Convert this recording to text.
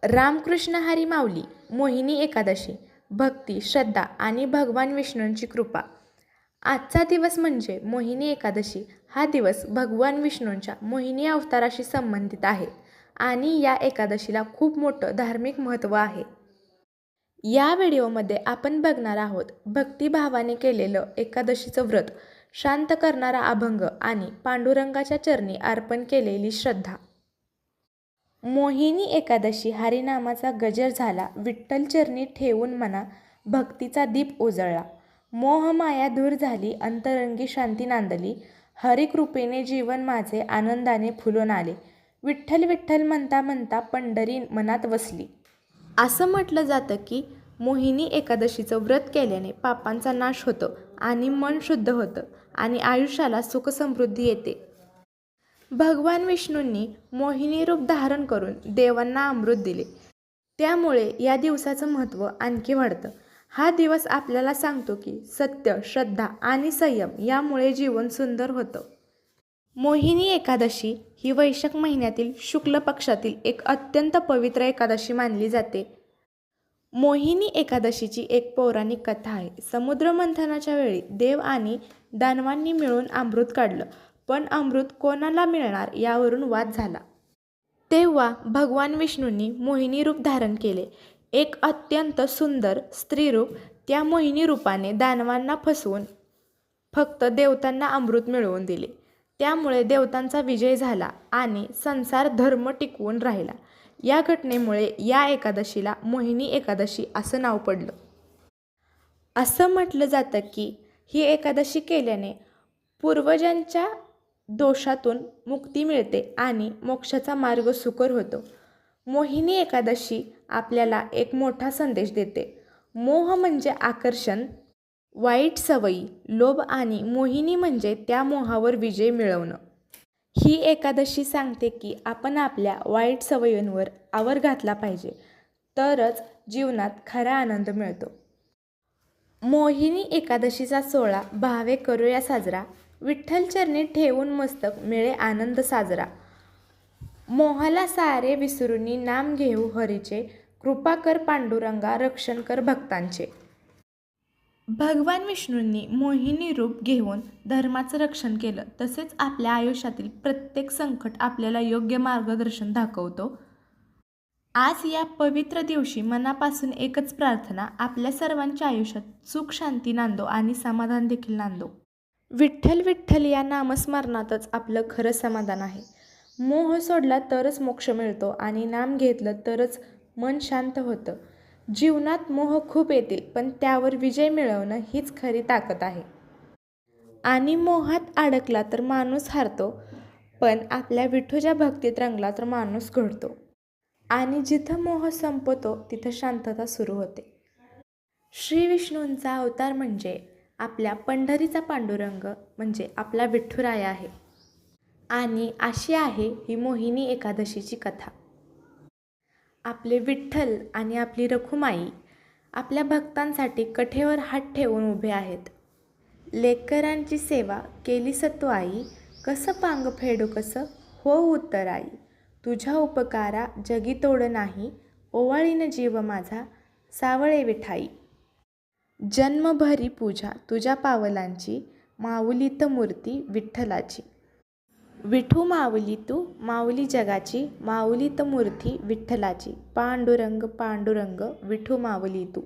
रामकृष्ण हरी माऊली. मोहिनी एकादशी. भक्ती, श्रद्धा आणि भगवान विष्णूंची कृपा. आजचा दिवस म्हणजे मोहिनी एकादशी. हा दिवस भगवान विष्णूंच्या मोहिनी अवताराशी संबंधित आहे आणि या एकादशीला खूप मोठं धार्मिक महत्त्व आहे. या व्हिडिओमध्ये आपण बघणार आहोत भक्तिभावाने केलेलं एकादशीचं व्रत, शांत करणारा अभंग आणि पांडुरंगाच्या चरणी अर्पण केलेली श्रद्धा. मोहिनी एकादशी. हरिनामाचा गजर झाला, विठ्ठल चरणी ठेवून मना भक्तीचा दीप उजळला. मोहमाया दूर झाली, अंतरंगी शांती नांदली. हरिकृपेने जीवन माझे आनंदाने फुलून आले. विठ्ठल विठ्ठल म्हणता म्हणता पंढरी मनात वसली. असं म्हटलं जातं की मोहिनी एकादशीचं व्रत केल्याने पापांचा नाश होतो आणि मन शुद्ध होतं आणि आयुष्याला सुखसमृद्धी येते. भगवान विष्णूंनी मोहिनी रूप धारण करून देवांना अमृत दिले. त्यामुळे या दिवसाचं महत्त्व आणखी वाढतं. हा दिवस आपल्याला सांगतो की सत्य, श्रद्धा आणि संयम यामुळे जीवन सुंदर होतं. मोहिनी एकादशी ही वैशाख महिन्यातील शुक्ल पक्षातील एक अत्यंत पवित्र एकादशी मानली जाते. मोहिनी एकादशीची एक पौराणिक कथा आहे. समुद्रमंथनाच्या वेळी देव आणि दानवांनी मिळून अमृत काढलं, पण अमृत कोणाला मिळणार यावरून वाद झाला. तेव्हा भगवान विष्णूंनी मोहिनी रूप धारण केले. एक अत्यंत सुंदर स्त्रीरूप. त्या मोहिनी रूपाने दानवांना फसवून फक्त देवतांना अमृत मिळवून दिले. त्यामुळे देवतांचा विजय झाला आणि संसार धर्म टिकवून राहिला. या घटनेमुळे या एकादशीला मोहिनी एकादशी असं नाव पडलं. असं म्हटलं जातं की ही एकादशी केल्याने पूर्वजांच्या दोषातून मुक्ती मिळते आणि मोक्षाचा मार्ग सुकर होतो. मोहिनी एकादशी आपल्याला एक मोठा संदेश देते. मोह म्हणजे आकर्षण, वाईट सवयी, लोभ आणि मोहिनी म्हणजे त्या मोहावर विजय मिळवणं. ही एकादशी सांगते की आपण आपल्या वाईट सवयींवर आवर घातला पाहिजे, तरच जीवनात खरा आनंद मिळतो. मोहिनी एकादशीचा सोहळा भावे करूया साजरा. विठ्ठल चरणी ठेवून मस्तक मिळे आनंद साजरा. मोहाला सारे विसरूनी नाम घेऊ हरीचे. कृपा कर पांडुरंगा, रक्षण कर भक्तांचे. भगवान विष्णूंनी मोहिनी रूप घेऊन धर्माचं रक्षण केलं. तसेच आपल्या आयुष्यातील प्रत्येक संकट आपल्याला योग्य मार्गदर्शन दाखवतो. आज या पवित्र दिवशी मनापासून एकच प्रार्थना, आपल्या सर्वांच्या आयुष्यात सुख शांती नांदो आणि समाधान देखील नांदो. विठ्ठल विठ्ठल या नामस्मरणातच आपलं खरं समाधान आहे. मोह सोडला तरच मोक्ष मिळतो आणि नाम घेतलं तरच मन शांत होतं. जीवनात मोह खूप येतील, पण त्यावर विजय मिळवणं हीच खरी ताकद आहे. आणि मोहात अडकला तर माणूस हारतो, पण आपल्या विठूच्या भक्तीत रंगला तर माणूस घडतो. आणि जिथं मोह संपतो तिथं शांतता सुरू होते. श्री विष्णूंचा अवतार म्हणजे आपल्या पंढरीचा पांडुरंग म्हणजे आपला विठुराया आहे. आणि अशी आहे ही मोहिनी एकादशीची कथा. आपले विठ्ठल आणि आपली रखुमाई आपल्या भक्तांसाठी कठेवर हात ठेवून उभे आहेत. लेकरांची सेवा केली सत्व आई, कसं पांग फेडू कसं हो उत्तराई. तुझ्या उपकारा जगी तोड नाही, ओवाळीन जीव माझा सावळे विठाई. जन्मभरी पूजा तुझ्या पावलांची, माऊलीत मूर्ती विठ्ठलाची. विठू माऊली तू, माऊली जगाची, माऊलीत मूर्ती विठ्ठलाची. पांडुरंग पांडुरंग विठू माऊली तू.